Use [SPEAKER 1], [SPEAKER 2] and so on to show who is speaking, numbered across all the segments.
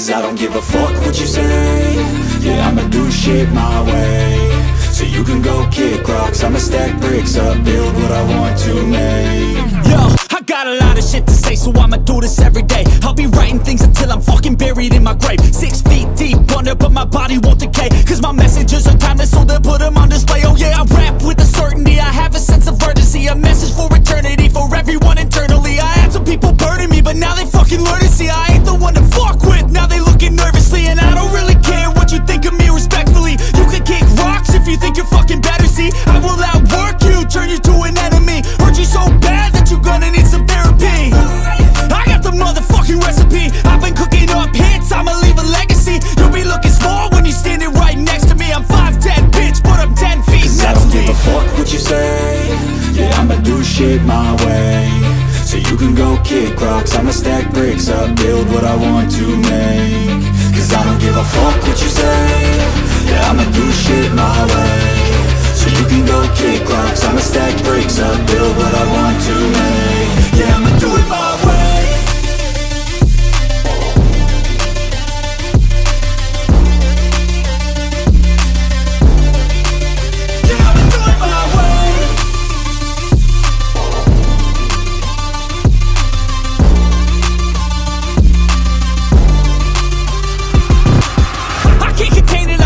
[SPEAKER 1] Cause I don't give a fuck what you say. Yeah, I'ma do shit my way. So you can go kick rocks, I'ma stack bricks up, build what I want to make.
[SPEAKER 2] Yo, I got a lot of shit to say, so I'ma do this every day. I'll be writing things until I'm fucking buried in my grave. 6 feet deep under, but my body won't decay. Cause my messages are timeless, so they'll put them on display. Oh yeah, I rap with a certainty, I have a sense of urgency. A message for eternity, for everyone internally. I had some people burning me, but now they fucking learn to see I ain't the one to fuck with, now they looking nervously. And I don't really care what you think of me, respectfully. You can kick rocks if you think you're fucking better, see. I will outwork you, turn you to an enemy. Hurt you so bad that you're gonna need some therapy. I got the motherfucking recipe, I've been cooking up hits, I'ma leave a legacy. You'll be looking small when you're standing right next to me. I'm 5'10", bitch, but I'm 10 feet.
[SPEAKER 1] Cause I don't give a fuck what you say. Yeah, I'ma do shit my way. So you can go kick rocks, I'ma stack bricks up, build what I want to make. Cause I don't give a fuck what you say. Yeah, I'ma do shit my way. So you can go kick rocks, I'ma stack bricks up, build what I want to make. Yeah, I'ma do it my way.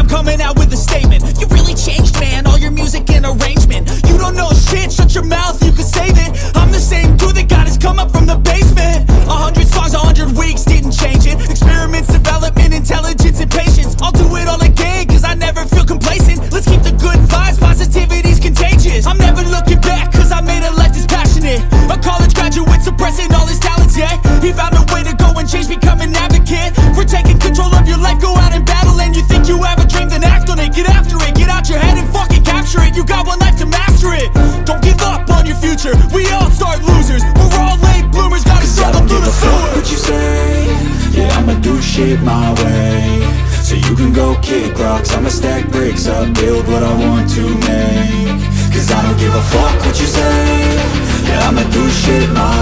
[SPEAKER 2] Coming out with a statement. You really changed, man, all your music and arrangement. You don't know shit, shut your mouth, you can save it. I'm the same dude that got his come up from the basement. 100 songs, 100 weeks, didn't change it. Experiments, development, intelligence, and patience. I'll do it all again, cause I never feel complacent. Let's keep the good vibes, positivity's contagious. I'm never looking back, cause I made a life that's passionate. A college graduate suppressing all his talents, yeah. He found a way to go and change, become an advocate for taking control of your life, go out and battle. And you think you have a dream, then act on it, get after it, get out your head and fucking capture it. You got one life to master it. Don't give up on your future, we all start losers. We're all late bloomers, gotta struggle through the sewer.
[SPEAKER 1] Fuck what you say. Yeah, I'ma do shit my way. So you can go kick rocks, I'ma stack bricks up, build what I want to make. Cause I don't give a fuck what you say. Yeah, I'ma do shit my